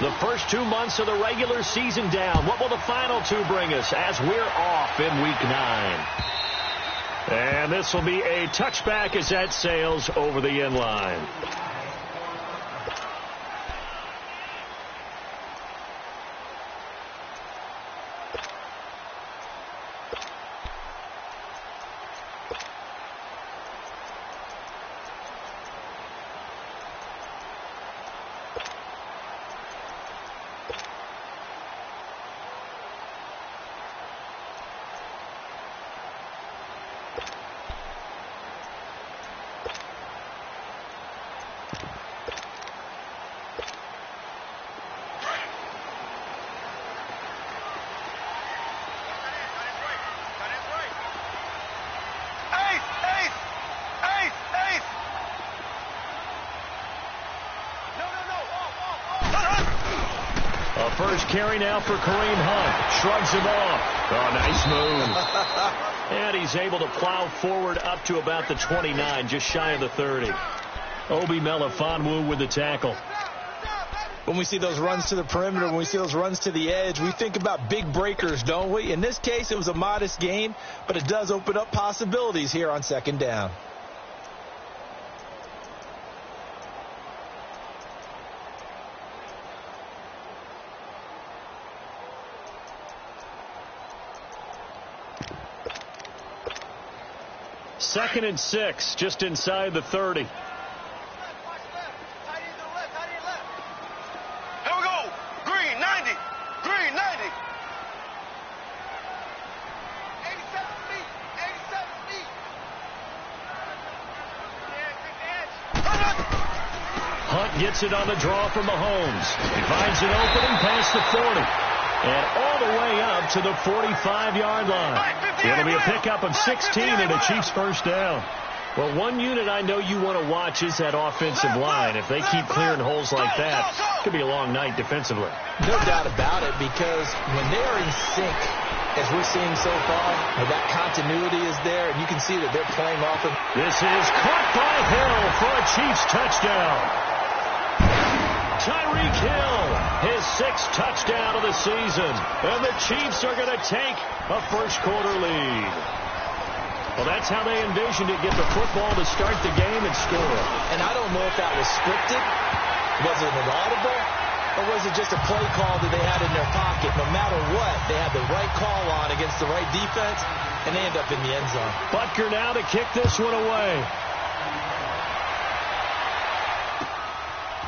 The first 2 months of the regular season down. What will the final 2 bring us as we're off in Week 9? And this will be a touchback as that sails over the end line. First carry now for Kareem Hunt. Shrugs him off. Oh, nice move. And he's able to plow forward up to about the 29, just shy of the 30. Obi Melifonwu with the tackle. When we see those runs to the perimeter, when we see those runs to the edge, we think about big breakers, don't we? In this case, it was a modest gain, but it does open up possibilities here on second down. Second and 6, just inside the 30. Here we go. Green, 90. Green, 90. 87 feet. 87 feet. Hunt gets it on the draw from Mahomes. He finds an opening past the 40. And all the way up to the 45-yard line. It'll be a pickup of 16 and a Chiefs first down. Well, one unit I know you want to watch is that offensive line. If they keep clearing holes like that, it could be a long night defensively. No doubt about it, because when they're in sync, as we're seeing so far, that continuity is there, and you can see that they're playing off of. This is caught by Hill for a Chiefs touchdown. Tyreek Hill, his 6th touchdown of the season. And the Chiefs are going to take a first-quarter lead. Well, that's how they envisioned it, get the football to start the game and score. And I don't know if that was scripted. Was it an audible? Or was it just a play call that they had in their pocket? No matter what, they had the right call on against the right defense, and they end up in the end zone. Butker now to kick this one away.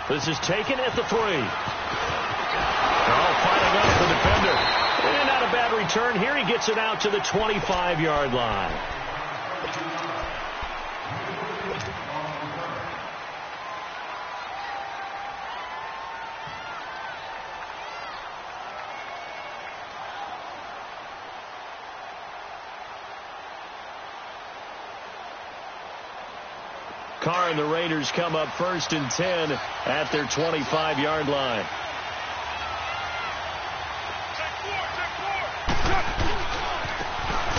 This is taken at the 3. Oh, fighting up the defender. And not a bad return here. He gets it out to the 25-yard line. Carr and the Raiders come up 1st and 10 at their 25-yard line.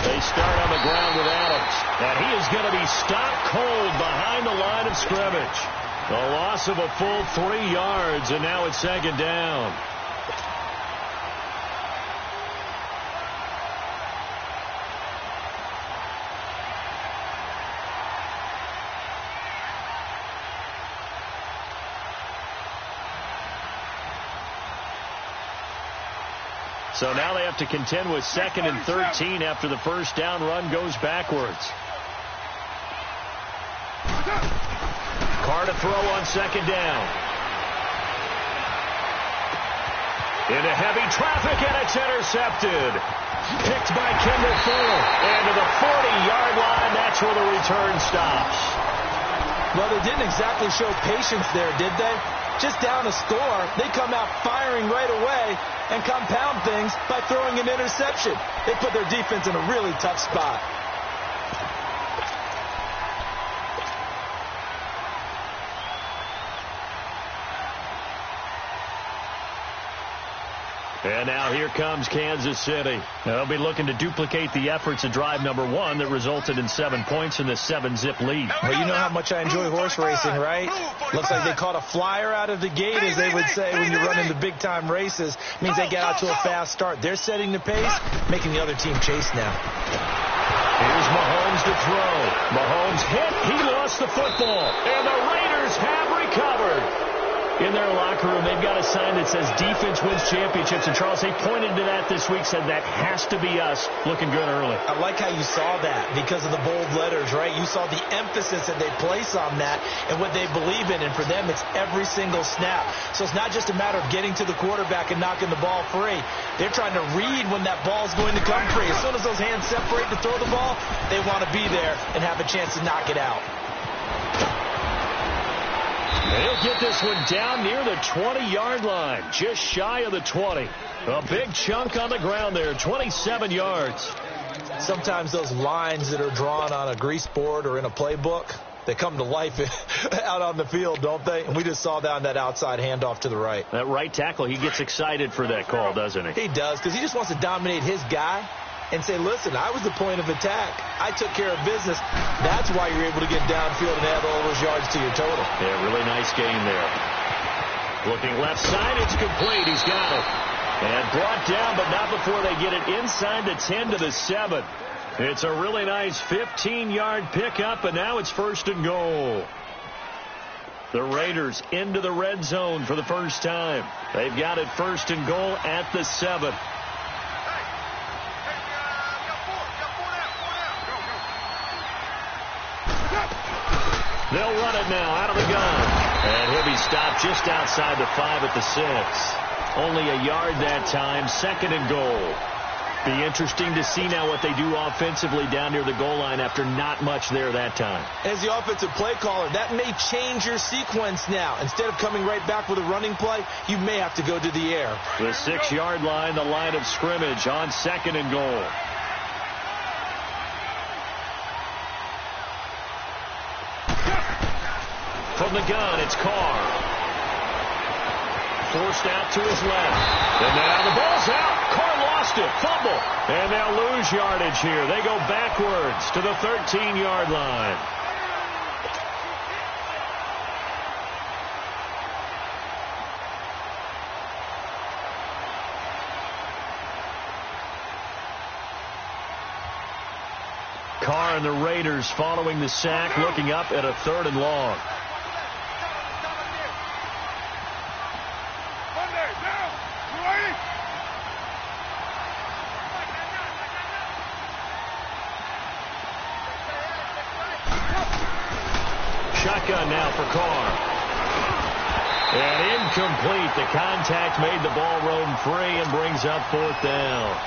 They start on the ground with Adams, and he is going to be stopped cold behind the line of scrimmage. A loss of a full 3 yards, and now it's second down. So now they have to contend with 2nd and 13 after the first down run goes backwards. Carr to throw on second down. Into heavy traffic, and it's intercepted. Picked by Kendall Fuller. And to the 40-yard line, that's where the return stops. Well, they didn't exactly show patience there, did they? Just down a score, they come out firing right away and compound things by throwing an interception. They put their defense in a really tough spot. And now here comes Kansas City. They'll be looking to duplicate the efforts of drive number 1 that resulted in 7 points in the 7-zip lead. Well, you know how much I enjoy horse racing, right? Looks like they caught a flyer out of the gate, as they would say when you're running the big-time races. Means they get out to a fast start. They're setting the pace, making the other team chase now. Here's Mahomes to throw. Mahomes hit. He lost the football. And the Raiders have recovered. In their locker room, they've got a sign that says defense wins championships. And, Charles, they pointed to that this week, said that has to be us. Looking good early. I like how you saw that because of the bold letters, right? You saw the emphasis that they place on that and what they believe in. And for them, it's every single snap. So it's not just a matter of getting to the quarterback and knocking the ball free. They're trying to read when that ball is going to come free. As soon as those hands separate to throw the ball, they want to be there and have a chance to knock it out. They'll get this one down near the 20-yard line, just shy of the 20. A big chunk on the ground there, 27 yards. Sometimes those lines that are drawn on a grease board or in a playbook, they come to life out on the field, don't they? And we just saw down that outside handoff to the right. That right tackle, he gets excited for that call, doesn't he? He does, because he just wants to dominate his guy and say, listen, I was the point of attack. I took care of business. That's why you're able to get downfield and add all those yards to your total. Yeah, really nice game there. Looking left side, it's complete. He's got it. And brought down, but not before they get it inside the 10 to the 7. It's a really nice 15-yard pickup, and now it's 1st and goal. The Raiders into the red zone for the first time. They've got it 1st and goal at the 7. They'll run it now out of the gun. And he'll be stopped just outside the 5 at the 6. Only a yard that time, 2nd and goal. Be interesting to see now what they do offensively down near the goal line after not much there that time. As the offensive play caller, that may change your sequence now. Instead of coming right back with a running play, you may have to go to the air. The 6-yard line, the line of scrimmage on 2nd and goal. From the gun, it's Carr. Forced out to his left. And now the ball's out. Carr lost it. Fumble. And they'll lose yardage here. They go backwards to the 13-yard line. Carr and the Raiders following the sack, looking up at a 3rd and long. Shotgun now for Carr. And incomplete. The contact made the ball roam free and brings up 4th down.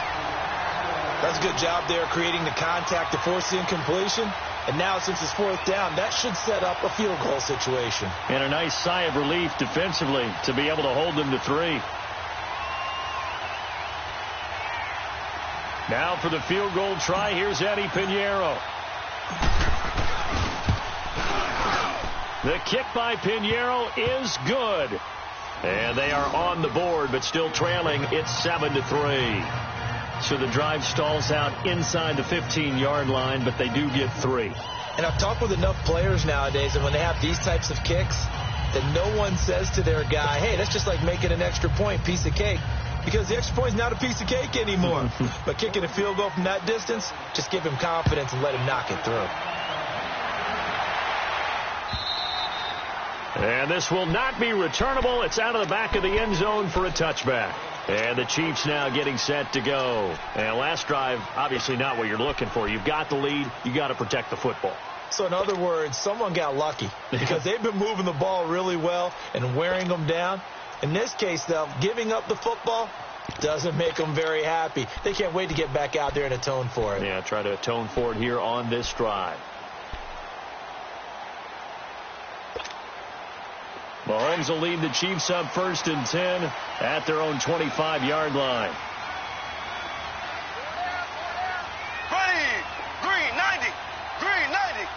That's a good job there creating the contact to force the incompletion. And now since it's 4th down, that should set up a field goal situation. And a nice sigh of relief defensively to be able to hold them to 3. Now for the field goal try, here's Eddie Pinheiro. The kick by Pinheiro is good. And they are on the board, but still trailing. It's 7-3. So the drive stalls out inside the 15-yard line, but they do get 3. And I've talked with enough players nowadays, and when they have these types of kicks, that no one says to their guy, hey, that's just like making an extra point, piece of cake. Because the extra point is not a piece of cake anymore. But kicking a field goal from that distance, just give him confidence and let him knock it through. And this will not be returnable. It's out of the back of the end zone for a touchback. And the Chiefs now getting set to go. And last drive, obviously not what you're looking for. You've got the lead. You got to protect the football. So in other words, someone got lucky because they've been moving the ball really well and wearing them down. In this case, though, giving up the football doesn't make them very happy. They can't wait to get back out there and atone for it. Yeah, try to atone for it here on this drive. Mahomes will lead the Chiefs up 1st and 10 at their own 25-yard line. Green 90. Green 90.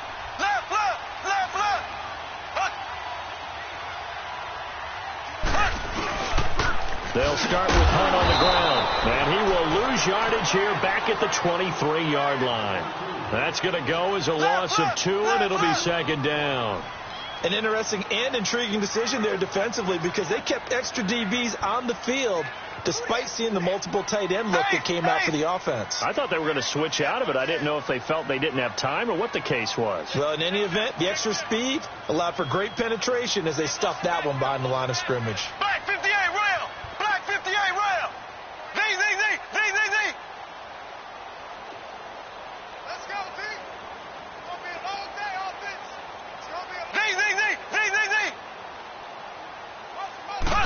Left, left, left, left. They'll start with Hunt on the ground. And he will lose yardage here back at the 23-yard line. That's going to go as a loss of 2, and it'll be second down. An interesting and intriguing decision there defensively because they kept extra DBs on the field despite seeing the multiple tight end look that came out for the offense. I thought they were going to switch out of it. I didn't know if they felt they didn't have time or what the case was. Well, in any event, the extra speed allowed for great penetration as they stuffed that one behind the line of scrimmage. Black 58 rail. Black 58 rail. Z. Let's go, Z. It's going to be a long day, offense. It's going to be a Z.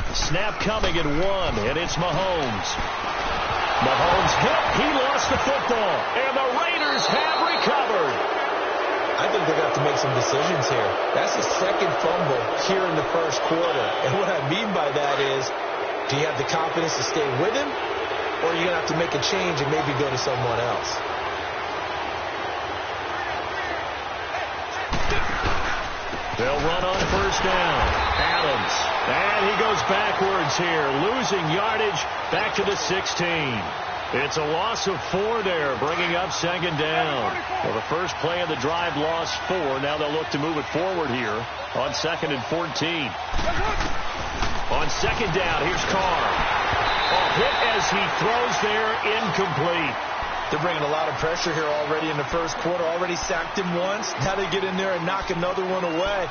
Snap coming at 1, and it's Mahomes. Mahomes hit. He lost the football, and the Raiders have recovered. I think they're going to have to make some decisions here. That's his second fumble here in the first quarter. And what I mean by that is, do you have the confidence to stay with him, or are you going to have to make a change and maybe go to someone else? They'll run on first down. Adams. And he goes backwards here, losing yardage back to the 16. It's a loss of 4 there, bringing up second down. Well, the first play of the drive lost 4. Now they'll look to move it forward here on 2nd and 14. On second down, here's Carr. Hit as he throws there, incomplete. They're bringing a lot of pressure here already in the first quarter. Already sacked him once. Now they get in there and knock another one away.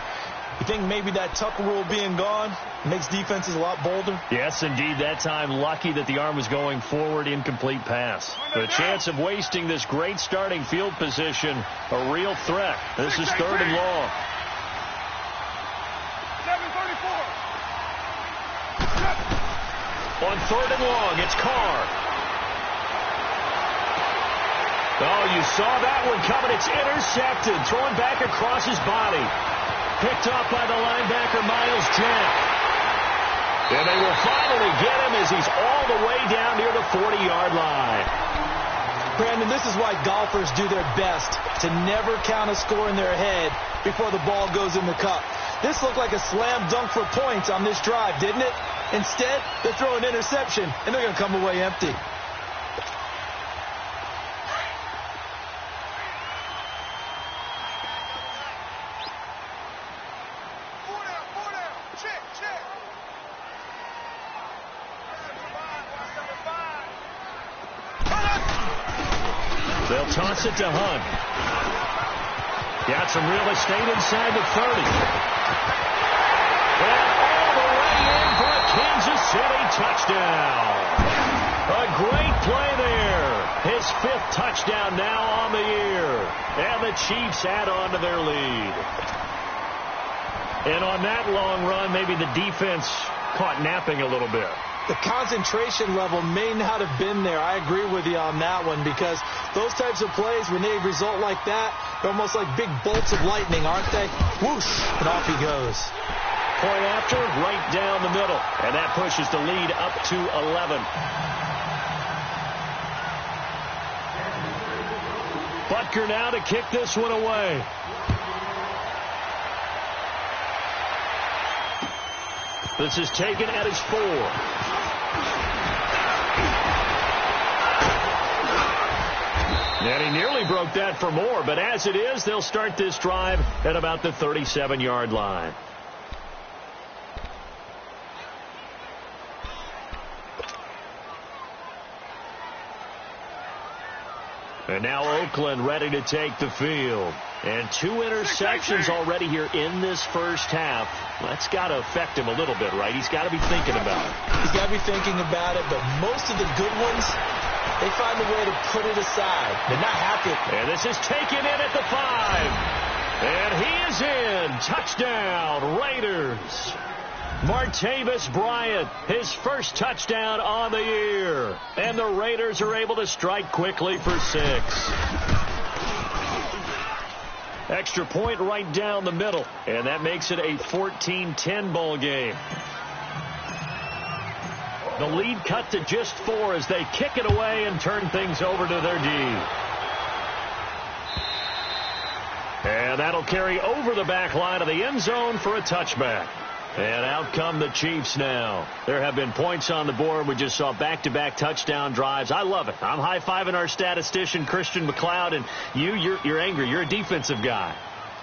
You think maybe that Tucker rule being gone makes defenses a lot bolder? Yes, indeed. That time, lucky that the arm was going forward, incomplete pass. The chance of wasting this great starting field position, a real threat. This is 3rd and long. 7:34. On 3rd and long, it's Carr. Oh, you saw that one coming. It's intercepted. Thrown back across his body. Picked up by the linebacker, Miles Jack. And they will finally get him as he's all the way down near the 40-yard line. Brandon, this is why golfers do their best to never count a score in their head before the ball goes in the cup. This looked like a slam dunk for points on this drive, didn't it? Instead, they throw an interception, and they're going to come away empty. They'll toss it to Hunt. Got some real estate inside the 30. And all the way in for a Kansas City touchdown. A great play there. His 5th touchdown now on the year. And the Chiefs add on to their lead. And on that long run, maybe the defense caught napping a little bit. The concentration level may not have been there. I agree with you on that one because those types of plays, when they result like that, they're almost like big bolts of lightning, aren't they? Whoosh, and off he goes. Point after, right down the middle. And that pushes the lead up to 11. Butker now to kick this one away. This is taken at his 4. And he nearly broke that for more, but as it is, they'll start this drive at about the 37-yard line. And now Oakland ready to take the field. And 2 interceptions already here in this first half. That's got to affect him a little bit, right? He's got to be thinking about it. He's got to be thinking about it, but most of the good ones, they find a way to put it aside. They're not happy. And this is taken in at the 5. And he is in. Touchdown, Raiders. Martavis Bryant, his first touchdown on the year. And the Raiders are able to strike quickly for 6. Extra point right down the middle. And that makes it a 14-10 ball game. The lead cut to just 4 as they kick it away and turn things over to their D. And that'll carry over the back line of the end zone for a touchback. And out come the Chiefs now. There have been points on the board. We just saw back-to-back touchdown drives. I love it. I'm high-fiving our statistician, Christian McLeod, and you're angry. You're a defensive guy.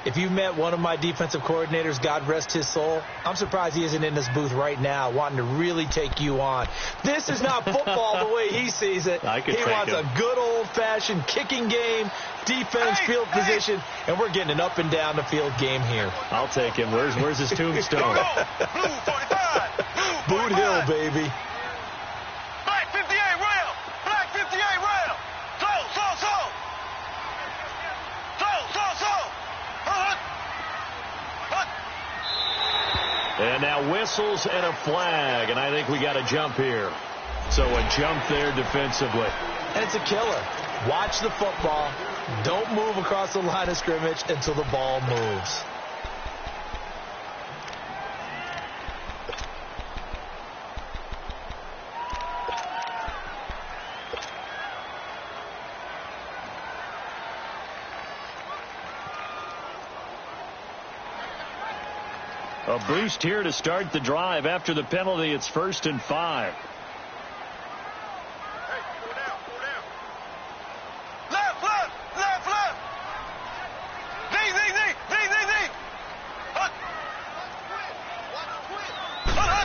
If you met one of my defensive coordinators, God rest his soul, I'm surprised he isn't in this booth right now wanting to really take you on. This is not football the way he sees it. He wants a good old-fashioned kicking game, defense, field position, and we're getting an up-and-down-the-field game here. I'll take him. Where's his tombstone? Blue 45. Boot Hill, baby. Black 58 rail. Black 58 rail. So. And now whistles and a flag, and I think we got a jump here. So a jump there defensively. And it's a killer. Watch the football. Don't move across the line of scrimmage until the ball moves. A boost here to start the drive. After the penalty, it's 1st and 5. Hey, go down. Left.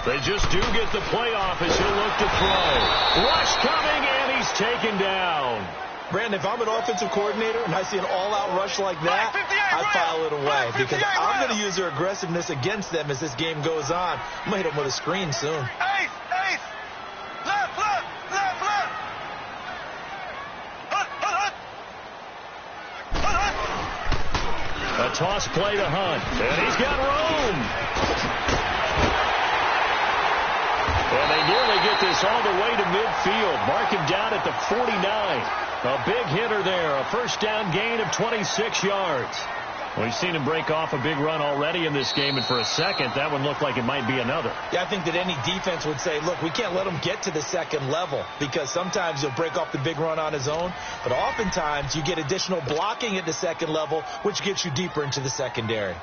They just do get the playoff as he'll look to throw. Rush coming, and he's taken down. Brandon, if I'm an offensive coordinator and I see an all-out rush like that, I file it away because I'm going to use their aggressiveness against them as this game goes on. I'm going to hit them with a screen soon. Ace. Left. A toss play to Hunt, and he's got room. And they nearly get this all the way to midfield. Mark him down at the 49. A big hitter there. A first down gain of 26 yards. We've seen him break off a big run already in this game, and for a second, that one looked like it might be another. Yeah, I think that any defense would say, look, we can't let him get to the second level because sometimes he'll break off the big run on his own, but oftentimes you get additional blocking at the second level, which gets you deeper into the secondary.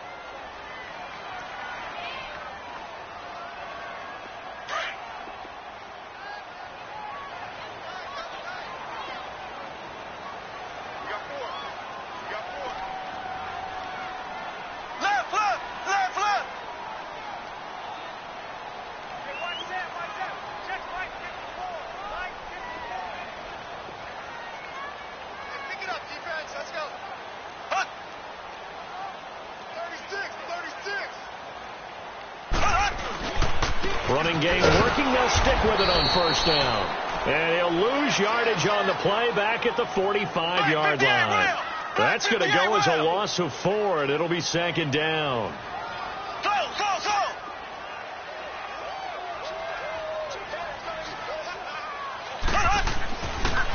Running game working. They'll stick with it on first down. And he'll lose yardage on the play back at the 45-yard line. That's going to go as a loss of 4, and it'll be 2nd down.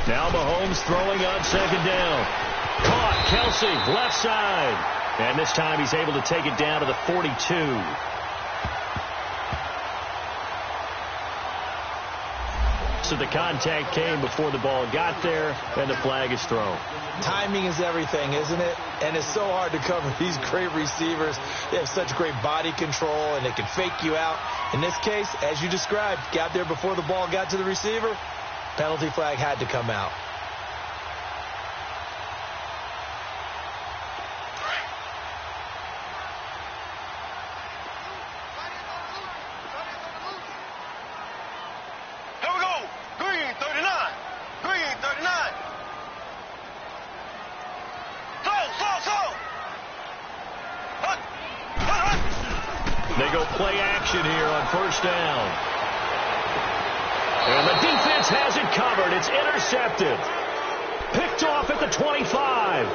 Now Mahomes throwing on 2nd down. Caught. Kelsey, left side. And this time he's able to take it down to the 42. So the contact came before the ball got there, and the flag is thrown. Timing is everything, isn't it? And it's so hard to cover these great receivers. They have such great body control, and they can fake you out. In this case, as you described, got there before the ball got to the receiver. Penalty flag had to come out. They go play action here on first down. And the defense has it covered. It's intercepted. Picked off at the 25.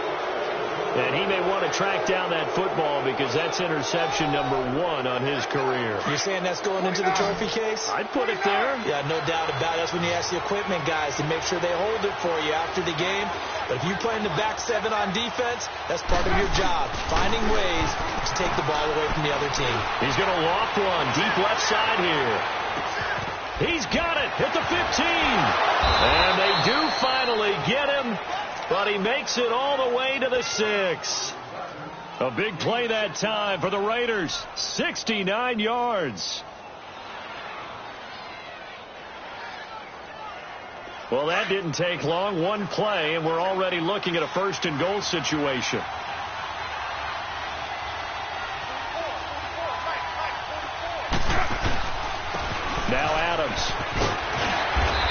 And he may want to track down that football because that's interception number 1 on his career. You're saying that's going into the trophy case? I'd put it there. Yeah, no doubt about it. That's when you ask the equipment guys to make sure they hold it for you after the game. But if you play in the back 7 on defense, that's part of your job, finding ways to take the ball away from the other team. He's going to loft one deep left side here. He's got it at the 15. And they do finally get him, but he makes it all the way to the 6. A big play that time for the Raiders. 69 yards. Well, that didn't take long. One play, and we're already looking at a first-and-goal situation. Now Adams.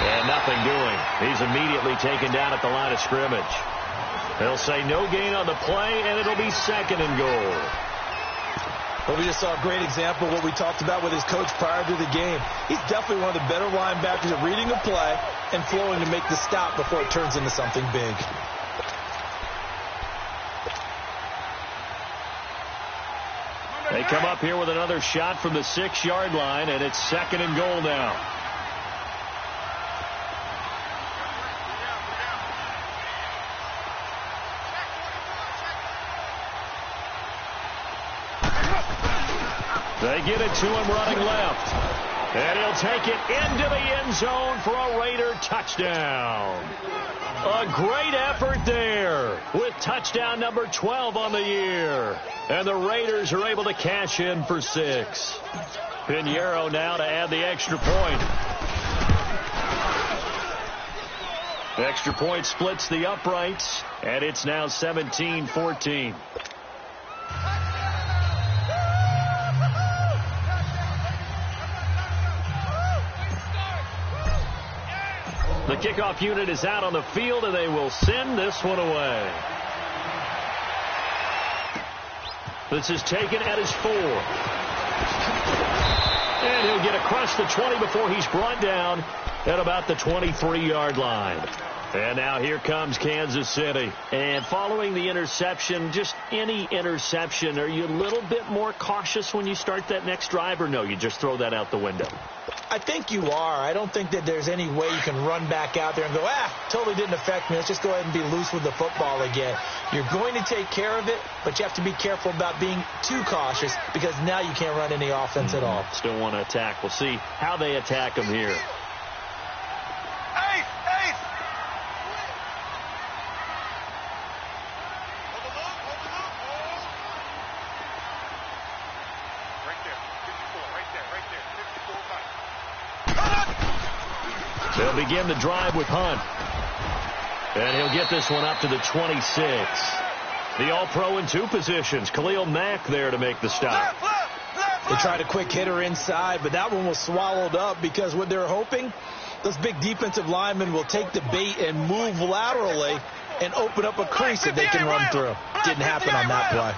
And nothing doing. He's immediately taken down at the line of scrimmage. They'll say no gain on the play, and it'll be second and goal. Well, we just saw a great example of what we talked about with his coach prior to the game. He's definitely one of the better linebackers at reading a play and flowing to make the stop before it turns into something big. They come up here with another shot from the 6-yard line, and it's second and goal now. They get it to him running left. And he'll take it into the end zone for a Raider touchdown. A great effort there with touchdown number 12 on the year. And the Raiders are able to cash in for 6. Pinheiro now to add the extra point. The extra point splits the uprights, and it's now 17-14. The kickoff unit is out on the field, and they will send this one away. This is taken at his 4. And he'll get across the 20 before he's brought down at about the 23-yard line. And now here comes Kansas City. And following the interception, just any interception, are you a little bit more cautious when you start that next drive, or no, you just throw that out the window? I think you are. I don't think that there's any way you can run back out there and go, totally didn't affect me. Let's just go ahead and be loose with the football again. You're going to take care of it, but you have to be careful about being too cautious because now you can't run any offense at all. Still want to attack. We'll see how they attack them here. They'll begin the drive with Hunt. And he'll get this one up to the 26. The All-Pro in 2 positions. Khalil Mack there to make the stop. They tried a quick hitter inside, but that one was swallowed up because what they're hoping, those big defensive linemen will take the bait and move laterally and open up a crease that they can run through. Didn't happen on that play.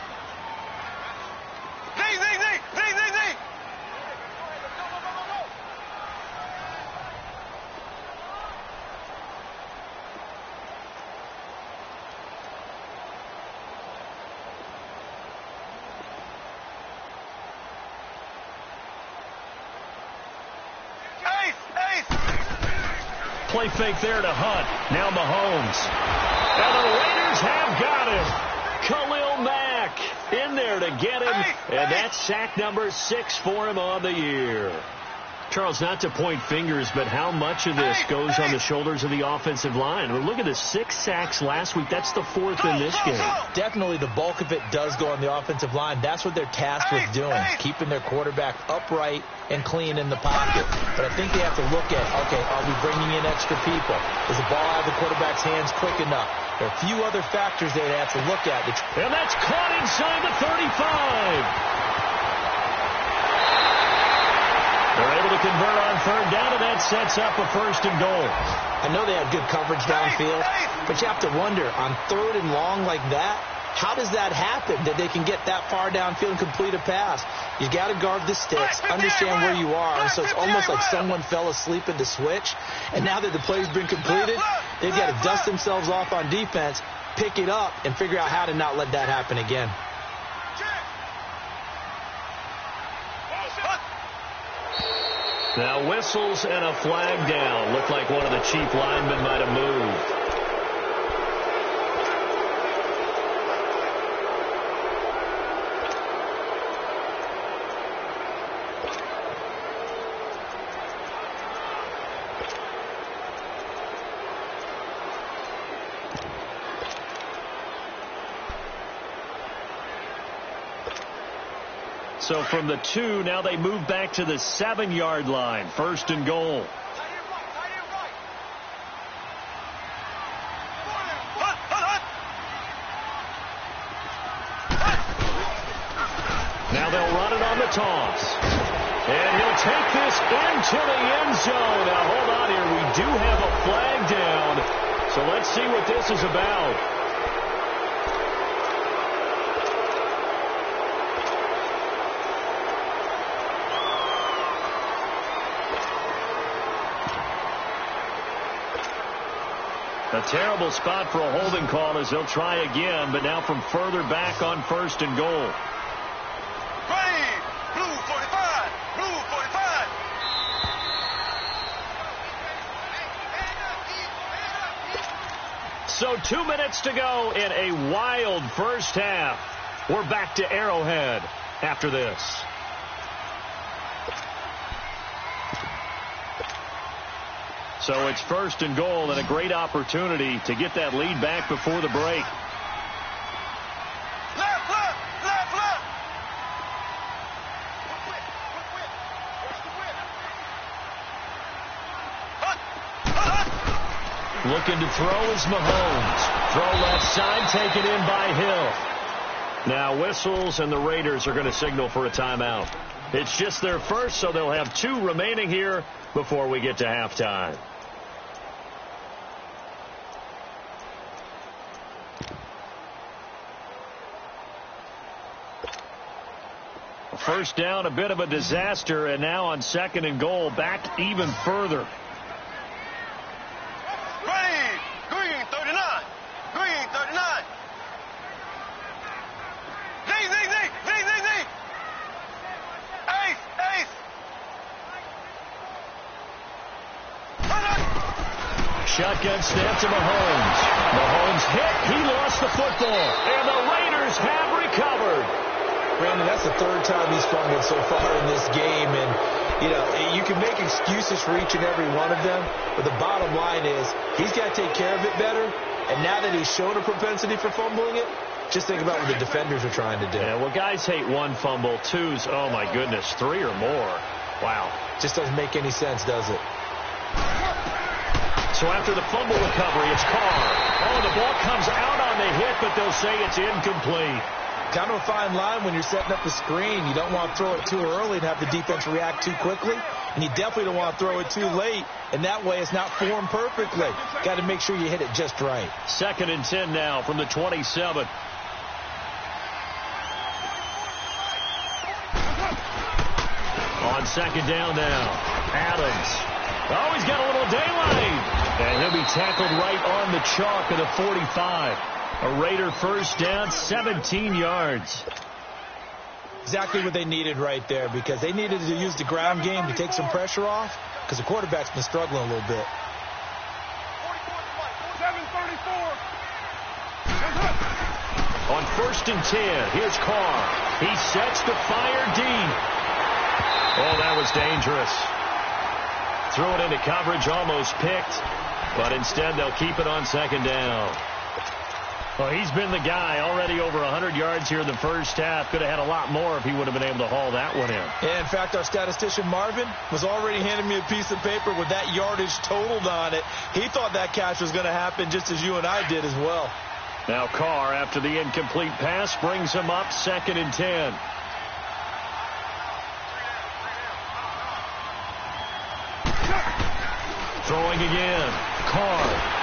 Play fake there to Hunt. Now Mahomes. And the Raiders have got him. Khalil Mack in there to get him. And that's sack number 6 for him on the year. Charles, not to point fingers, but how much of this goes on the shoulders of the offensive line? Well, look at the 6 sacks last week. That's the 4th in this game. Definitely the bulk of it does go on the offensive line. That's what they're tasked with doing, keeping their quarterback upright and clean in the pocket. But I think they have to look at, okay, are we bringing in extra people? Is the ball out of the quarterback's hands quick enough? There are a few other factors they have to look at. And that's caught inside the 35. They're able to convert on 3rd down, and that sets up a 1st and goal. I know they had good coverage downfield, but you have to wonder, on 3rd and long like that, how does that happen, that they can get that far downfield and complete a pass? You got to guard the sticks, understand where you are, so it's almost like someone fell asleep in the switch, and now that the play's been completed, they've got to dust themselves off on defense, pick it up, and figure out how to not let that happen again. Now whistles and a flag down. Looked like one of the chief linemen might have moved. So from the 2, now they move back to the 7-yard line. 1st and goal. Now they'll run it on the toss. And he'll take this into the end zone. Now hold on here. We do have a flag down. So let's see what this is about. A terrible spot for a holding call as they'll try again, but now from further back on 1st and goal. Green, blue 45, blue 45. So 2 minutes to go in a wild first half. We're back to Arrowhead after this. So it's 1st and goal and a great opportunity to get that lead back before the break. Left, left, left, left. Looking to throw is Mahomes. Throw left side, taken in by Hill. Now whistles, and the Raiders are going to signal for a timeout. It's just their first, so they'll have 2 remaining here before we get to halftime. First down, a bit of a disaster, and now on 2nd and goal, back even further. Green 39, green 39. Z. Ace. Shotgun snap to Mahomes. Mahomes hit. He lost the football, and the Raiders have recovered. Brandon, that's the 3rd time he's fumbled so far in this game. And, you know, you can make excuses for each and every one of them. But the bottom line is he's got to take care of it better. And now that he's shown a propensity for fumbling it, just think about what the defenders are trying to do. Yeah, well, guys hate 1 fumble, 2's, oh, my goodness, 3 or more. Wow. Just doesn't make any sense, does it? So after the fumble recovery, it's Carr. Oh, the ball comes out on the hit, but they'll say it's incomplete. Kind of a fine line when you're setting up the screen. You don't want to throw it too early and have the defense react too quickly. And you definitely don't want to throw it too late. And that way it's not formed perfectly. Got to make sure you hit it just right. 2nd and 10 now from the 27. On 2nd down now. Adams. Oh, he's got a little daylight. And he'll be tackled right on the chalk of the 45. A Raider first down, 17 yards. Exactly what they needed right there, because they needed to use the ground game to take some pressure off, because the quarterback's been struggling a little bit. 734. On 1st and 10, here's Carr. He sets the fire deep. Oh, that was dangerous. Threw it into coverage, almost picked, but instead they'll keep it on 2nd down. Well, he's been the guy, already over 100 yards here in the first half. Could have had a lot more if he would have been able to haul that one in. Yeah, in fact, our statistician Marvin was already handing me a piece of paper with that yardage totaled on it. He thought that catch was going to happen just as you and I did as well. Now Carr, after the incomplete pass, brings him up 2nd and 10. Throwing again. Carr.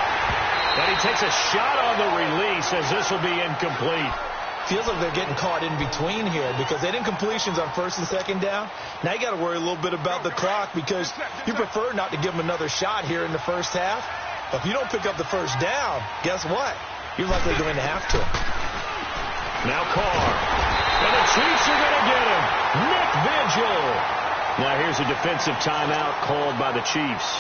And he takes a shot on the release as this will be incomplete. Feels like they're getting caught in between here because they did completions on 1st and 2nd down. Now you got to worry a little bit about the clock because you prefer not to give them another shot here in the first half. But if you don't pick up the first down, guess what? You're likely going to have to. Now Carr. And the Chiefs are going to get him. Nick Vigil. Now here's a defensive timeout called by the Chiefs,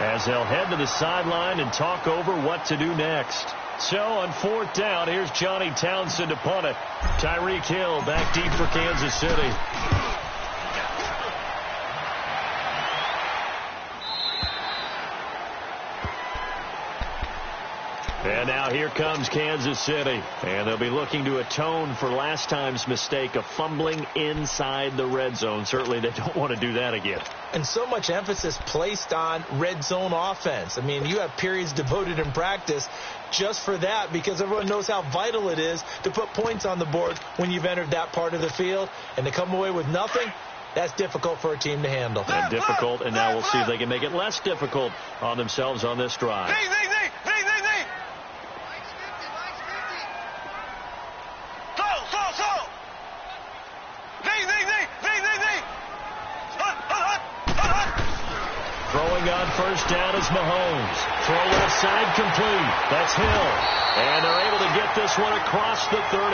as they'll head to the sideline and talk over what to do next. So on 4th down, here's Johnny Townsend to punt it. Tyreek Hill back deep for Kansas City. And now here comes Kansas City. And they'll be looking to atone for last time's mistake of fumbling inside the red zone. Certainly they don't want to do that again. And so much emphasis placed on red zone offense. I mean, you have periods devoted in practice just for that because everyone knows how vital it is to put points on the board when you've entered that part of the field. And to come away with nothing, that's difficult for a team to handle. And difficult, and now we'll see if they can make it less difficult on themselves on this drive. Throwing on first down is Mahomes. Throw left side complete. That's Hill. And they're able to get this one across the 35.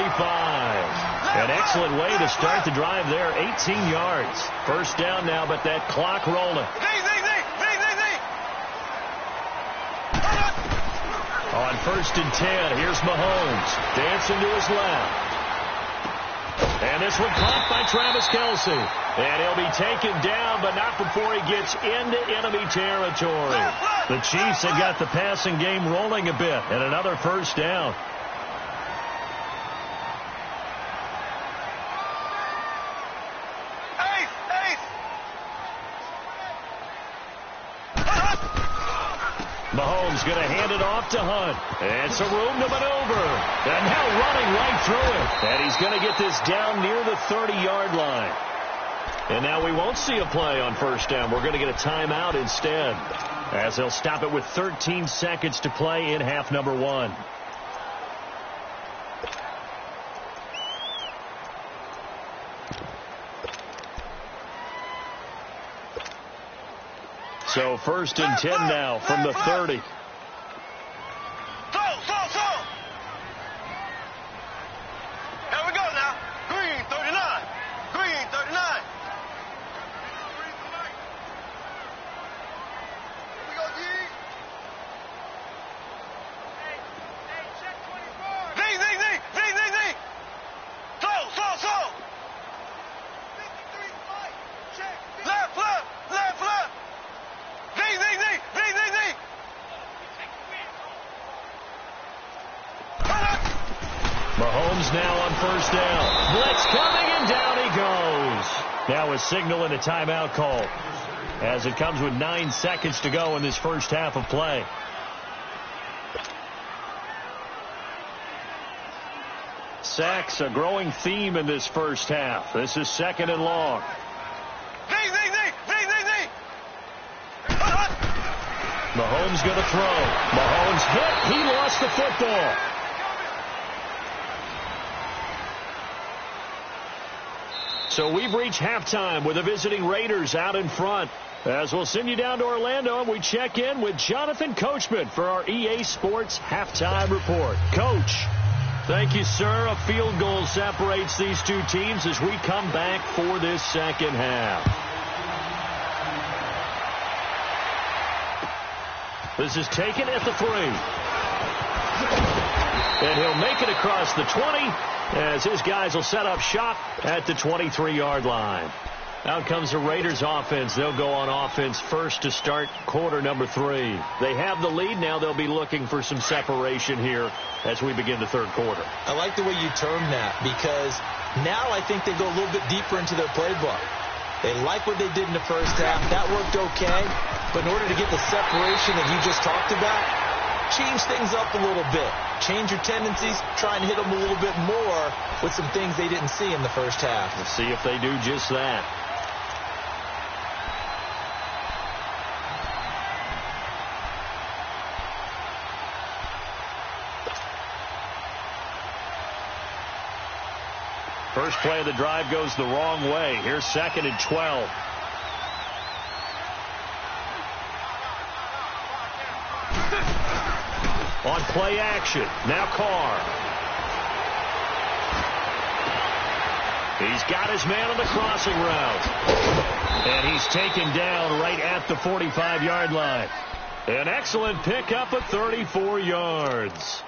An excellent way to start the drive there. 18 yards. First down now, but that clock rolling. On first and 10, here's Mahomes. Dancing to his left. And this one caught by Travis Kelce. And he'll be taken down, but not before he gets into enemy territory. The Chiefs have got the passing game rolling a bit. And another first down. Mahomes going to hand it off to Hunt. And some room to maneuver. And now running right through it. And he's going to get this down near the 30-yard line. And now we won't see a play on first down. We're going to get a timeout instead, as they'll stop it with 13 seconds to play in half number 1. So first and 10 now from the 30. Mahomes now on first down. Blitz coming, and down he goes. Now a signal and a timeout call, as it comes with 9 seconds to go in this first half of play. Sacks, a growing theme in this first half. This is second and long. Mahomes going to throw. Mahomes hit. He lost the football. So we've reached halftime with the visiting Raiders out in front. As we'll send you down to Orlando, and we check in with Jonathan Coachman for our EA Sports Halftime Report. Coach, thank you, sir. A field goal separates these two teams as we come back for this second half. This is taken at the 3. And he'll make it across the 20 as his guys will set up shop at the 23-yard line. Out comes the Raiders offense. They'll go on offense first to start quarter number 3. They have the lead. Now they'll be looking for some separation here as we begin the third quarter. I like the way you term that, because now I think they go a little bit deeper into their playbook. They like what they did in the first half. That worked okay. But in order to get the separation that you just talked about, change things up a little bit. Change your tendencies. Try and hit them a little bit more with some things they didn't see in the first half. Let's see if they do just that. First play of the drive goes the wrong way. Here's second and 12. On play action, now Carr. He's got his man on the crossing route. And he's taken down right at the 45-yard line. An excellent pickup of 34 yards.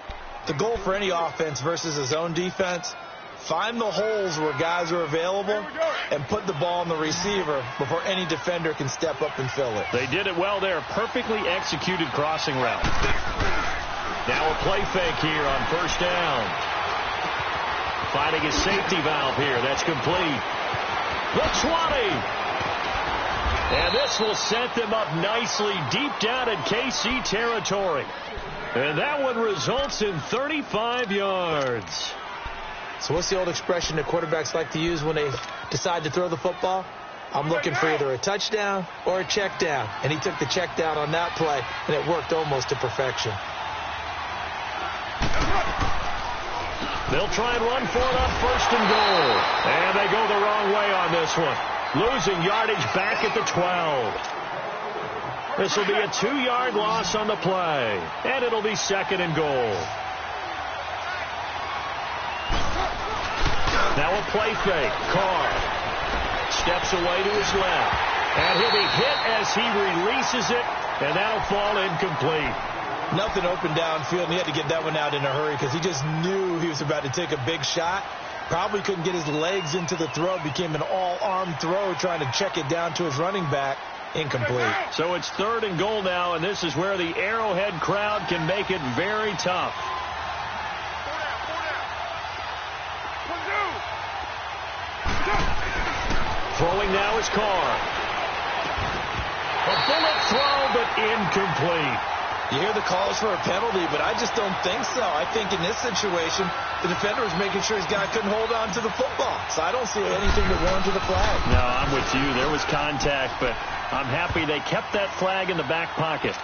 The goal for any offense versus a zone defense, find the holes where guys are available and put the ball on the receiver before any defender can step up and fill it. They did it well there. Perfectly executed crossing route. Now a play fake here on first down. Finding a safety valve here. That's complete. The 20. And this will set them up nicely deep down in KC territory. And that one results in 35 yards. So what's the old expression that quarterbacks like to use when they decide to throw the football? I'm looking for either a touchdown or a check down. And he took the check down on that play, and it worked almost to perfection. They'll try and run for it on first and goal. And they go the wrong way on this one. Losing yardage back at the 12. This will be a 2-yard loss on the play. And it'll be second and goal. Now a play fake. Carr steps away to his left. And he'll be hit as he releases it. And that'll fall incomplete. Nothing open downfield, and he had to get that one out in a hurry because he just knew he was about to take a big shot. Probably couldn't get his legs into the throw. Became an all-arm throw trying to check it down to his running back. Incomplete. So it's third and goal now, and this is where the Arrowhead crowd can make it very tough. Throwing now is Carr. A bullet throw, but incomplete. You hear the calls for a penalty, but I just don't think so. I think in this situation, the defender was making sure his guy couldn't hold on to the football. So I don't see anything that warranted a flag. No, I'm with you. There was contact, but I'm happy they kept that flag in the back pocket.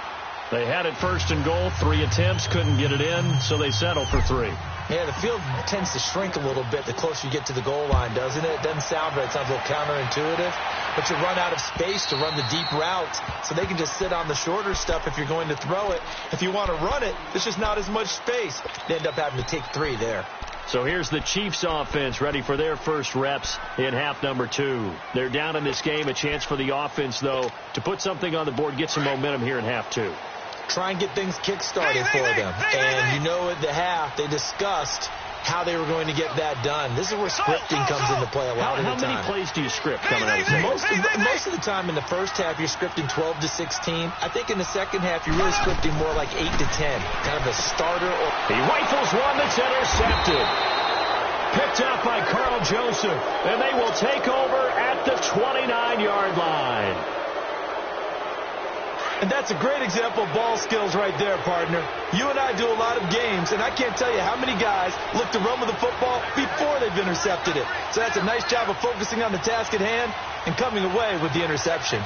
They had it first and goal, 3 attempts, couldn't get it in, so they settled for 3. Yeah, the field tends to shrink a little bit the closer you get to the goal line, doesn't it? It doesn't sound right. It sounds a little counterintuitive. But you run out of space to run the deep routes, so they can just sit on the shorter stuff if you're going to throw it. If you want to run it, there's just not as much space. They end up having to take 3 there. So here's the Chiefs offense ready for their first reps in half number 2. They're down in this game. A chance for the offense, though, to put something on the board, get some momentum here in half 2. Try and get things kick-started for them. And you know at the half, they discussed how they were going to get that done. This is where scripting comes into play a lot of the time. How many plays do you script coming out of the Most of the time in the first half, you're scripting 12 to 16. I think in the second half, you're really scripting more like 8 to 10. Kind of a starter. He rifles one that's intercepted. Picked up by Carl Joseph. And they will take over at the 29-yard line. And that's a great example of ball skills right there, partner. You and I do a lot of games, and I can't tell you how many guys look to run with the football before they've intercepted it. So that's a nice job of focusing on the task at hand and coming away with the interception.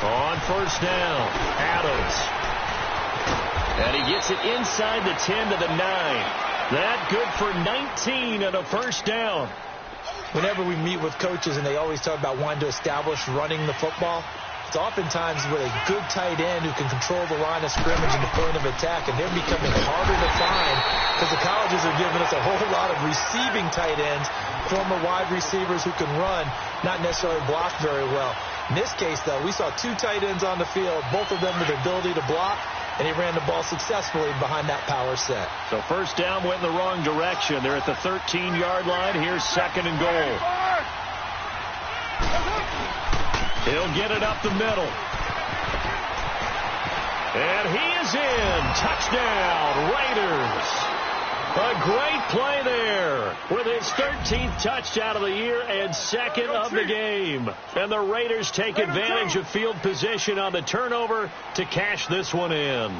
On first down, Adams. And he gets it inside the 10 to the 9. That good for 19 and a first down. Whenever we meet with coaches and they always talk about wanting to establish running the football, it's oftentimes with a good tight end who can control the line of scrimmage and the point of attack, and they're becoming harder to find because the colleges are giving us a whole lot of receiving tight ends, former wide receivers who can run, not necessarily block very well. In this case, though, we saw 2 tight ends on the field, both of them with the ability to block, and he ran the ball successfully behind that power set. So first down went in the wrong direction. They're at the 13-yard line. Here's second and goal. He'll get it up the middle. And he is in. Touchdown, Raiders. A great play there with his 13th touchdown of the year and second of the game. And the Raiders take advantage of field position on the turnover to cash this one in.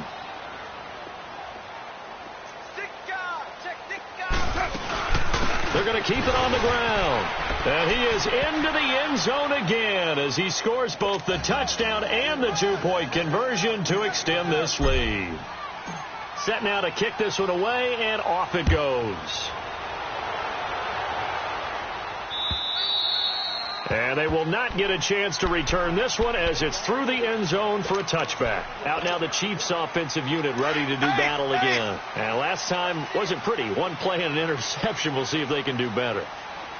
They're going to keep it on the ground. And he is into the end zone again as he scores both the touchdown and the 2-point conversion to extend this lead. Set now to kick this one away, and off it goes. And they will not get a chance to return this one as it's through the end zone for a touchback. Out now the Chiefs offensive unit ready to do battle again. And last time wasn't pretty. 1 play and an interception. We'll see if they can do better.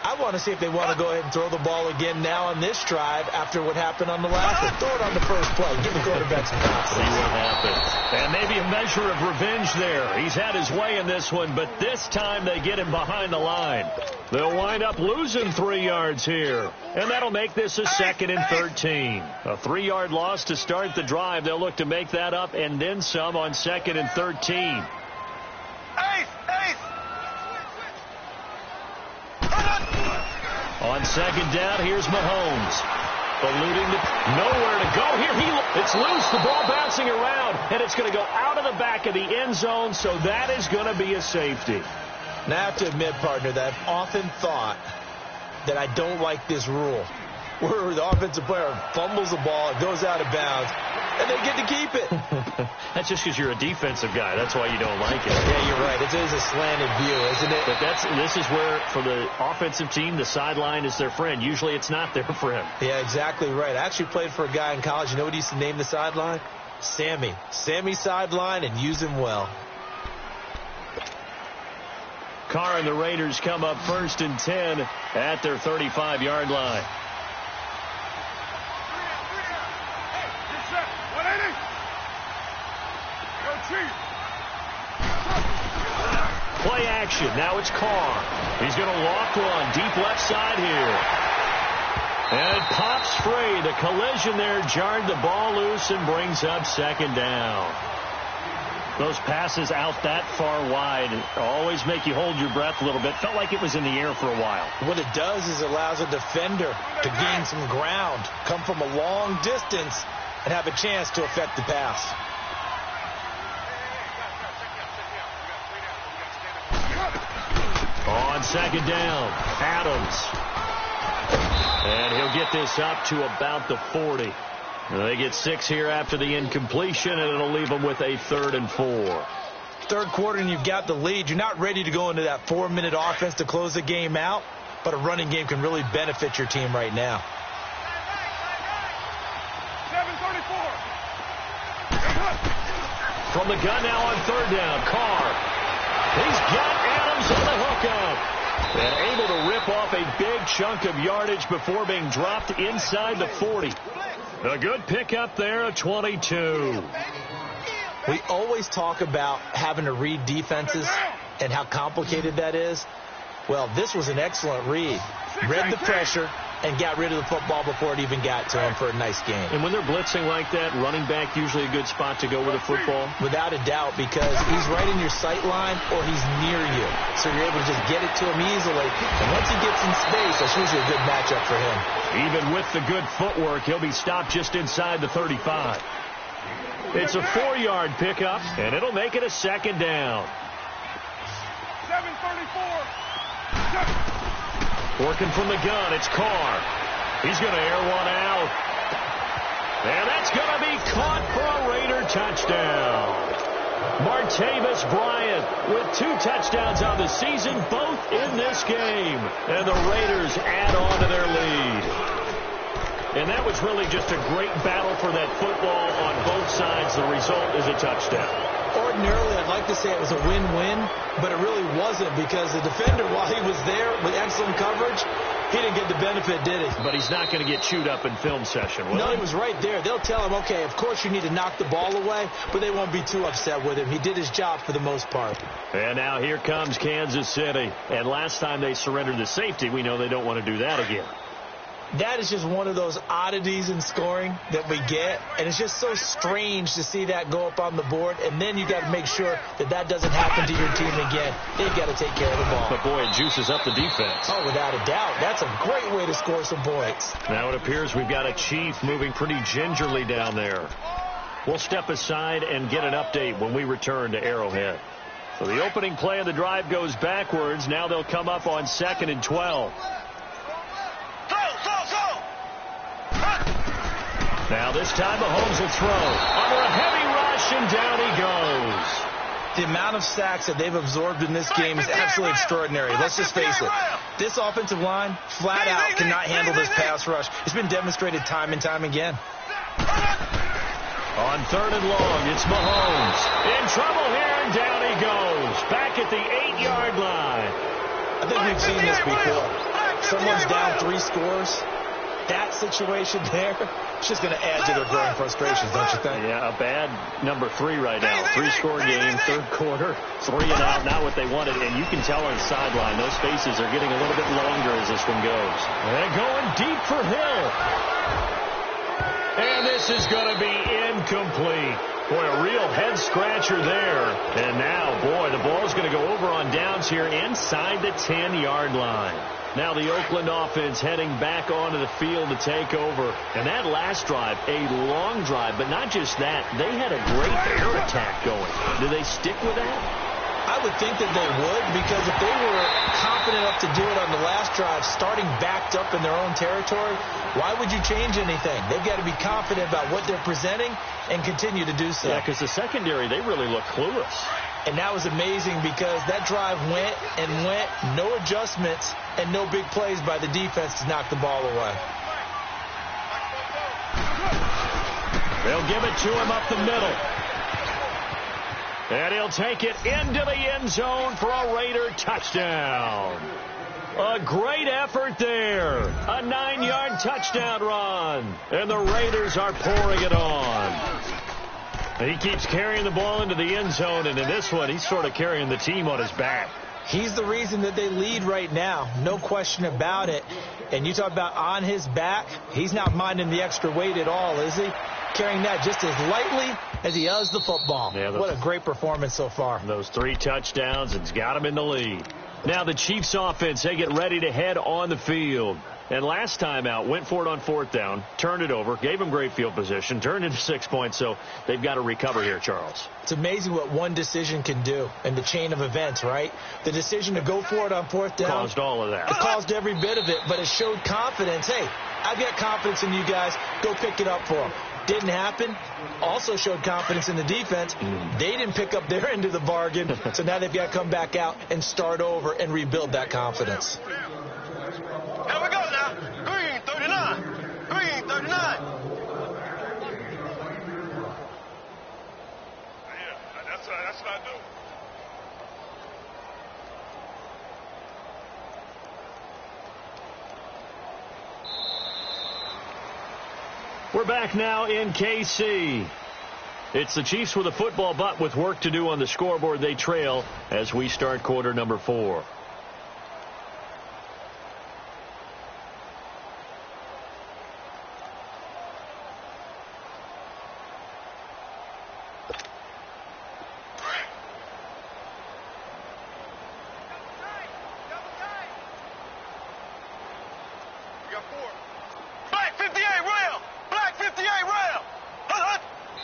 I want to see if they want to go ahead and throw the ball again now on this drive after what happened on the last one. Throw it on the first play. Give the quarterback some confidence. See what happens. And maybe a measure of revenge there. He's had his way in this one, but this time they get him behind the line. They'll wind up losing 3 yards here. And that'll make this a 2nd and 13. A 3-yard loss to start the drive. They'll look to make that up and then some on 2nd and 13. On 2nd down, here's Mahomes. Alluding to nowhere to go here. It's loose, the ball bouncing around, and it's going to go out of the back of the end zone, so that is going to be a safety. Now, I have to admit, partner, that I've often thought that I don't like this rule, where the offensive player fumbles the ball, it goes out of bounds, and they get to keep it. That's just because you're a defensive guy. That's why you don't like it. Yeah, you're right. It is a slanted view, isn't it? But this is where, for the offensive team, the sideline is their friend. Usually it's not their friend. Yeah, exactly right. I actually played for a guy in college. You know what he used to name the sideline? Sammy. Sammy sideline, and use him well. Carr and the Raiders come up 1st and 10 at their 35-yard line. Play action. Now it's Carr. He's going to loft one deep left side here. And it pops free. The collision there jarred the ball loose and brings up 2nd down. Those passes out that far wide always make you hold your breath a little bit. Felt like it was in the air for a while. What it does is it allows a defender to gain some ground, come from a long distance, and have a chance to affect the pass. On 2nd down, Adams. And he'll get this up to about the 40. They get 6 here after the incompletion, and it'll leave them with a 3rd and 4. Third quarter, and you've got the lead. You're not ready to go into that 4-minute offense to close the game out, but a running game can really benefit your team right now. 7:34. From the gun now on 3rd down, Carr. He's got Adams on the hookup. And able to rip off a big chunk of yardage before being dropped inside the 40. A good pickup there, a 22. We always talk about having to read defenses and how complicated that is. Well, this was an excellent read. Read the pressure and got rid of the football before it even got to him for a nice game. And when they're blitzing like that, running back usually a good spot to go with a football? Without a doubt, because he's right in your sight line or he's near you. So you're able to just get it to him easily. And once he gets in space, that's usually a good matchup for him. Even with the good footwork, he'll be stopped just inside the 35. It's a 4-yard pickup, and it'll make it a 2nd down. 7:34. Working from the gun, it's Carr. He's going to air one out. And that's going to be caught for a Raider touchdown. Martavis Bryant with 2 touchdowns on the season, both in this game. And the Raiders add on to their lead. And that was really just a great battle for that football on both sides. The result is a touchdown. Ordinarily, I'd like to say it was a win-win, but it really wasn't because the defender, while he was there with excellent coverage, he didn't get the benefit, did he? But he's not going to get chewed up in film session, will No, he? he was right there. They'll tell him, okay, of course you need to knock the ball away, but they won't be too upset with him. He did his job for the most part. And now here comes Kansas City. And last time they surrendered the safety, we know they don't want to do that again. That is just one of those oddities in scoring that we get, and it's just so strange to see that go up on the board, and then you got to make sure that that doesn't happen to your team again. They've got to take care of the ball. But, boy, it juices up the defense. Oh, without a doubt. That's a great way to score some points. Now it appears we've got a Chief moving pretty gingerly down there. We'll step aside and get an update when we return to Arrowhead. So the opening play of the drive goes backwards. Now they'll come up on 2nd and 12. Now this time Mahomes will throw. Under a heavy rush, and down he goes. The amount of sacks that they've absorbed in this game is absolutely extraordinary. Let's just face it. This offensive line, flat out, cannot handle this pass rush. It's been demonstrated time and time again. On 3rd and long, it's Mahomes. In trouble here, and down he goes. Back at the 8-yard line. I think we've seen this before. someone's down 3 scores, that situation there, it's just going to add to their growing frustrations, don't you think? Yeah, a bad number 3 right now. 3-score game, third quarter, 3 and out, not what they wanted. And you can tell on the sideline, those faces are getting a little bit longer as this one goes. And going deep for Hill. And this is going to be incomplete. Boy, a real head-scratcher there. And now, boy, the ball's going to go over on downs here inside the 10-yard line. Now the Oakland offense heading back onto the field to take over. And that last drive, a long drive, but not just that. They had a great air attack going. Do they stick with that? I would think that they would, because if they were confident enough to do it on the last drive, starting backed up in their own territory, why would you change anything? They've got to be confident about what they're presenting and continue to do so. Yeah, because the secondary, they really look clueless. And that was amazing because that drive went and went, no adjustments, and no big plays by the defense to knock the ball away. They'll give it to him up the middle. And he'll take it into the end zone for a Raider touchdown. A great effort there. A 9-yard touchdown run. And the Raiders are pouring it on. He keeps carrying the ball into the end zone, and in this one, he's sort of carrying the team on his back. He's the reason that they lead right now, no question about it. And you talk about on his back, he's not minding the extra weight at all, is he? Carrying that just as lightly as he does the football. Yeah, what a great performance so far. Those 3 touchdowns, it's got him in the lead. Now the Chiefs offense, they get ready to head on the field. And last time out, went for it on 4th down, turned it over, gave him great field position, turned into 6 points, so they've got to recover here, Charles. It's amazing what one decision can do in the chain of events, right? The decision to go for it on 4th down caused all of that. It caused every bit of it, but it showed confidence. Hey, I've got confidence in you guys. Go pick it up for them. Didn't happen. Also showed confidence in the defense. They didn't pick up their end of the bargain, so now they've got to come back out and start over and rebuild that confidence. Here we go now. Green 39. Green 39. Yeah, that's what I do. We're back now in KC. It's the Chiefs with a football, but with work to do on the scoreboard. They trail as we start quarter number 4.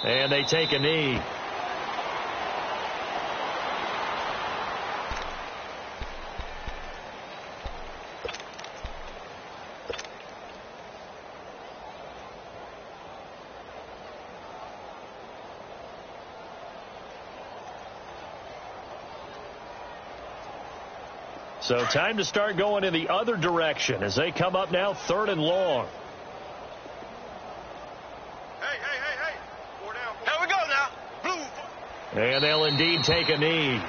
And they take a knee. So time to start going in the other direction as they come up now 3rd and long. And they'll indeed take a knee.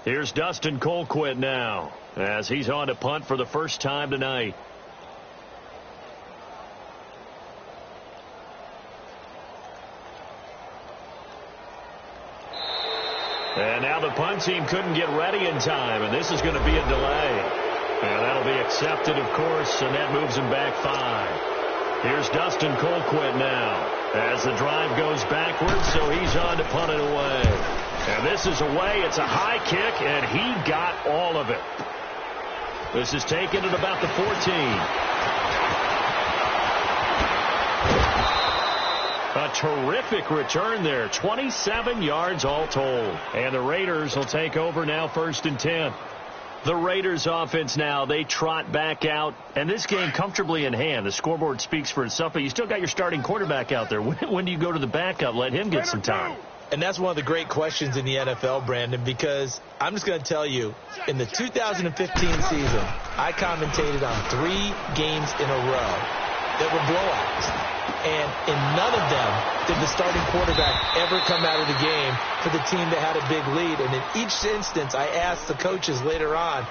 Here's Dustin Colquitt now as he's on to punt for the first time tonight. And now the punt team couldn't get ready in time, and this is going to be a delay. And that'll be accepted, of course, and that moves him back 5. Here's Dustin Colquitt now as the drive goes backwards, so he's on to punt it away. And this is away. It's a high kick, and he got all of it. This is taken at about the 14. A terrific return there. 27 yards all told. And the Raiders will take over now 1st and 10. The Raiders offense now, they trot back out, and this game comfortably in hand. The scoreboard speaks for itself, but you still got your starting quarterback out there. When do you go to the backup, let him get some time? And that's one of the great questions in the NFL, Brandon, because I'm just going to tell you, in the 2015 season, I commentated on 3 games in a row that were blowouts. And in none of them did the starting quarterback ever come out of the game for the team that had a big lead. And in each instance, I asked the coaches later on,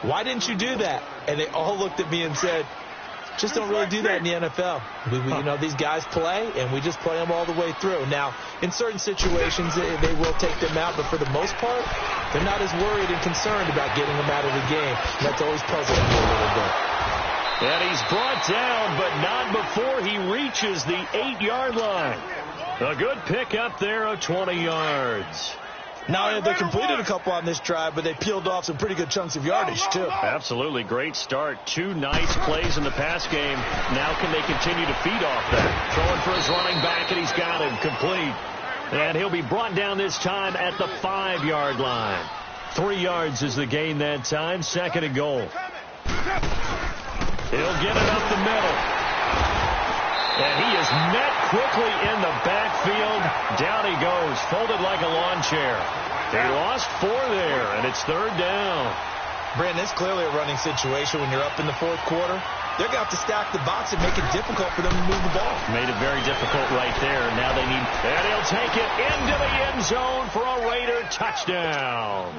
why didn't you do that? And they all looked at me and said, just don't really do that in the NFL. You know, these guys play, and we just play them all the way through. Now, in certain situations, they will take them out, but for the most part, they're not as worried and concerned about getting them out of the game. And that's always puzzling me a little bit. And he's brought down, but not before he reaches the 8-yard line. A good pick up there of 20 yards. Now, they completed a couple on this drive, but they peeled off some pretty good chunks of yardage, too. Absolutely. Great start. 2 nice plays in the pass game. Now can they continue to feed off that? Throwing for his running back, and he's got him complete. And he'll be brought down this time at the 5-yard line. 3 yards is the gain that time. 2nd and goal. He'll get it up the middle. And he is met quickly in the backfield. Down he goes, folded like a lawn chair. They lost 4 there, and it's 3rd down. Brandon, it's clearly a running situation when you're up in the 4th quarter. They're going to have to stack the box and make it difficult for them to move the ball. Made it very difficult right there. Now they need, and he'll take it into the end zone for a Raider touchdown.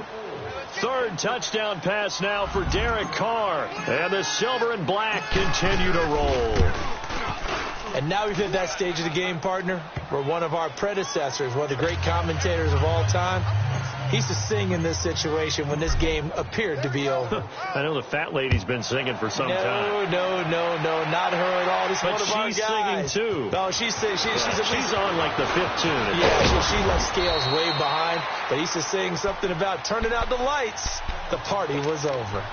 3rd touchdown pass now for Derek Carr. And the silver and black continue to roll. And now we've hit that stage of the game, partner, where one of our predecessors, one of the great commentators of all time, he used to sing in this situation when this game appeared to be over. I know the fat lady's been singing for some time. No, not her at all. This is one of our guys. But she's singing, too. No, she's on like the 5th tune. Yeah, she left Scales way behind, but he used to sing something about turning out the lights. The party was over.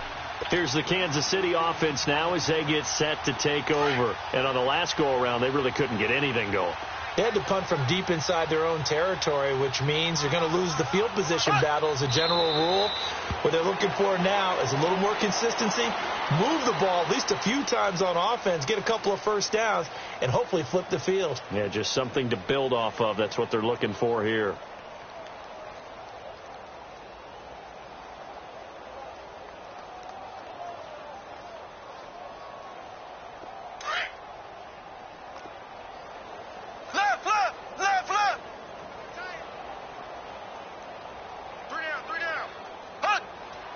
Here's the Kansas City offense now as they get set to take over. And on the last go-around, they really couldn't get anything going. They had to punt from deep inside their own territory, which means you're going to lose the field position battle as a general rule. What they're looking for now is a little more consistency, move the ball at least a few times on offense, get a couple of first downs, and hopefully flip the field. Yeah, just something to build off of. That's what they're looking for here.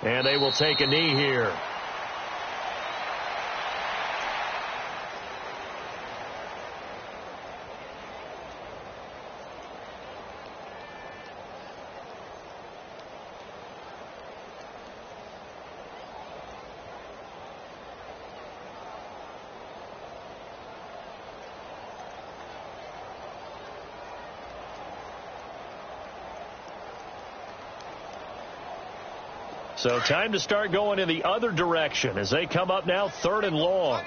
And they will take a knee here. So time to start going in the other direction as they come up now 3rd and long.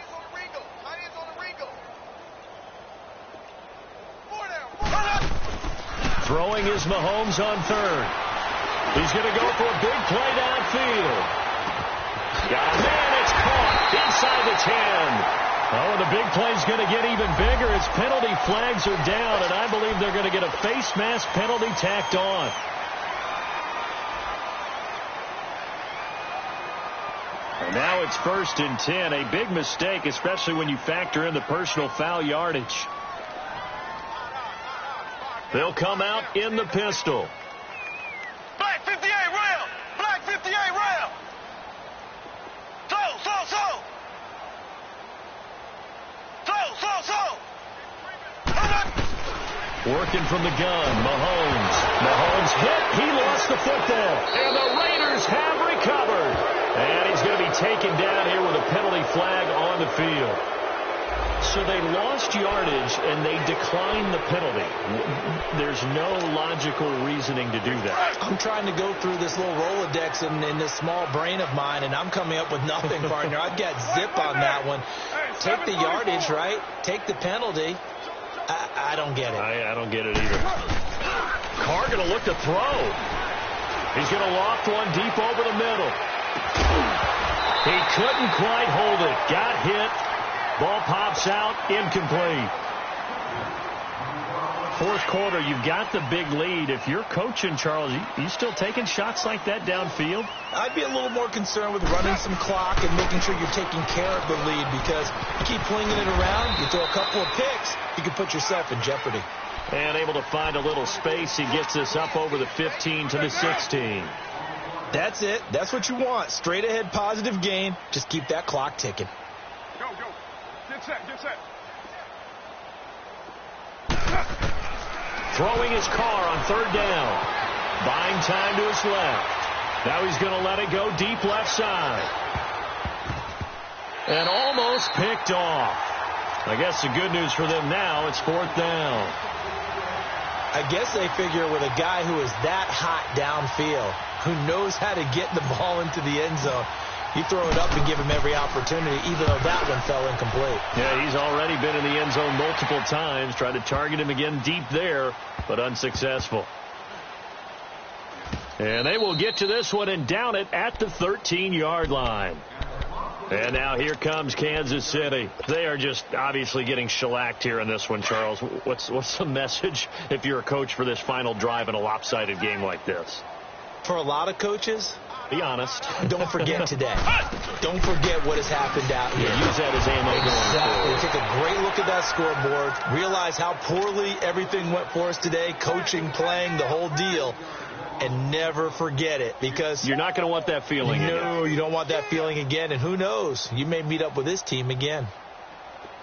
Throwing is Mahomes on 3rd. He's going to go for a big play downfield. Got a man, it's caught inside the 10. Oh, and the big play's going to get even bigger as penalty flags are down, and I believe they're going to get a face mask penalty tacked on. And now it's 1st and 10. A big mistake, especially when you factor in the personal foul yardage. They'll come out in the pistol. Black 58 rail! Black 58 rail! So! Working from the gun, Mahomes hit. He lost the football. And the Raiders have recovered. And he's going to be taken down here with a penalty flag on the field. So they lost yardage, and they declined the penalty. There's no logical reasoning to do that. I'm trying to go through this little Rolodex in this small brain of mine, and I'm coming up with nothing, partner. I've got zip on that one. Take the yardage, right? Take the penalty. I don't get it. I don't get it either. Carr going to look to throw. He's going to loft one deep over the middle. He couldn't quite hold it. Got hit. Ball pops out. Incomplete. Fourth quarter, you've got the big lead. If you're coaching, Charles, you still taking shots like that downfield? I'd be a little more concerned with running some clock and making sure you're taking care of the lead, because you keep flinging it around, you throw a couple of picks, you can put yourself in jeopardy. And able to find a little space. He gets this up over the 15 to the 16. That's it. That's what you want. Straight ahead positive gain. Just keep that clock ticking. Go. Get set. Throwing his car on third down. Buying time to his left. Now he's going to let it go deep left side. And almost picked off. I guess the good news for them now, it's fourth down. I guess they figure with a guy who is that hot downfield, who knows how to get the ball into the end zone, you throw it up and give him every opportunity, even though that one fell incomplete. Yeah, he's already been in the end zone multiple times. Tried to target him again deep there, but unsuccessful. And they will get to this one and down it at the 13-yard line. And now here comes Kansas City. They are just obviously getting shellacked here in this one, Charles. What's the message if you're a coach for this final drive in a lopsided game like this? For a lot of coaches, be honest. Don't forget today. Don't forget what has happened out here. Use that as ammo Exactly. going forward. Take a great look at that scoreboard. Realize how poorly everything went for us today. Coaching, playing, the whole deal. And never forget it, because you're not going to want that feeling again. No, you don't want that feeling again. And who knows? You may meet up with this team again.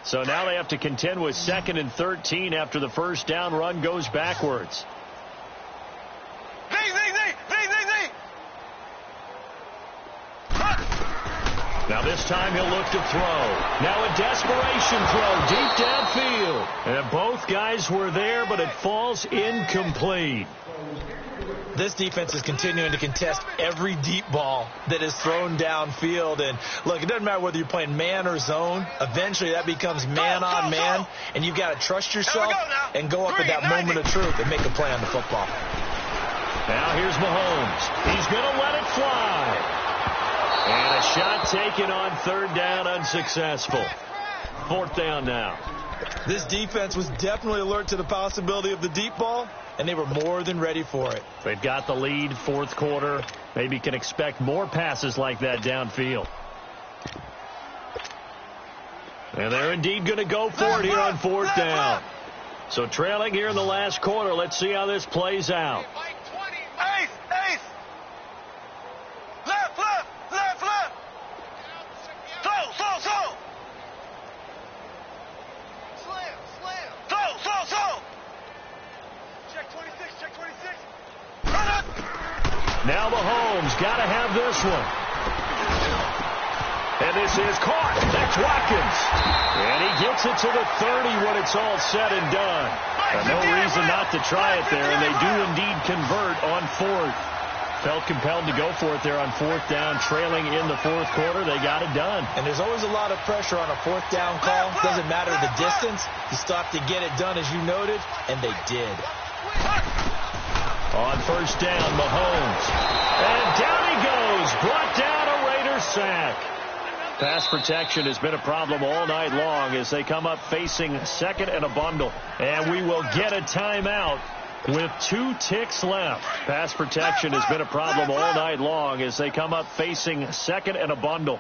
So now they have to contend with 2nd and 13 after the first down run goes backwards. Now this time he'll look to throw. Now a desperation throw deep downfield. And both guys were there, but it falls incomplete. This defense is continuing to contest every deep ball that is thrown downfield. And, look, it doesn't matter whether you're playing man or zone. Eventually that becomes man on man, and you've got to trust yourself and go up at that moment of truth and make a play on the football. Now here's Mahomes. He's going to let it fly. And a shot taken on third down, unsuccessful. Fourth down now. This defense was definitely alert to the possibility of the deep ball, and they were more than ready for it. They've got the lead, fourth quarter. Maybe can expect more passes like that downfield. And they're indeed going to go for it here on fourth down. So trailing here in the last quarter. Let's see how this plays out. Now Mahomes got to have this one. And this is caught. That's Watkins. And he gets it to the 30 when it's all said and done. No reason not to try it there, and they do indeed convert on fourth. Felt compelled to go for it there on fourth down, trailing in the fourth quarter. They got it done. And there's always a lot of pressure on a fourth down call. Doesn't matter the distance. You still have to get it done, as you noted, and they did. On first down, Mahomes. And down he goes. Brought down a Raider sack. Pass protection has been a problem all night long as they come up facing second and a bundle. And we will get a timeout with 2 ticks left. Pass protection has been a problem all night long as they come up facing second and a bundle.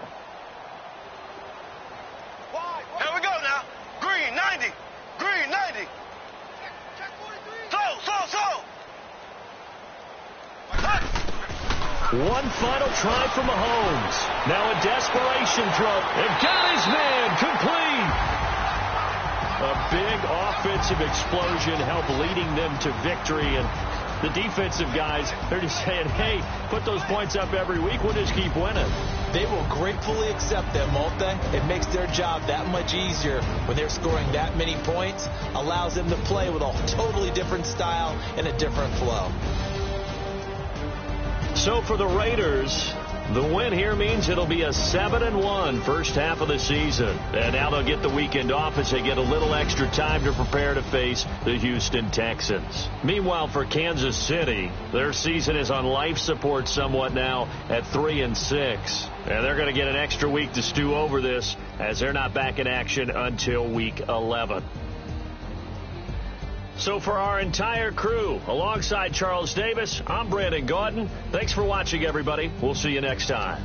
Here we go now. Green 90. Green 90. Slow. One final try for Mahomes. Now a desperation throw. And got his man complete. A big offensive explosion helped leading them to victory. And the defensive guys, they're just saying, hey, put those points up every week. We'll just keep winning. They will gratefully accept them, won't they? It makes their job that much easier when they're scoring that many points. Allows them to play with a totally different style and a different flow. So for the Raiders, The win here means it'll be a 7-1 first half of the season. And now they'll get the weekend off as they get a little extra time to prepare to face the Houston Texans. Meanwhile, for Kansas City, their season is on life support somewhat now at 3-6. And they're going to get an extra week to stew over this as they're not back in action until week 11. So for our entire crew, alongside Charles Davis, I'm Brandon Gaudin. Thanks for watching, everybody. We'll see you next time.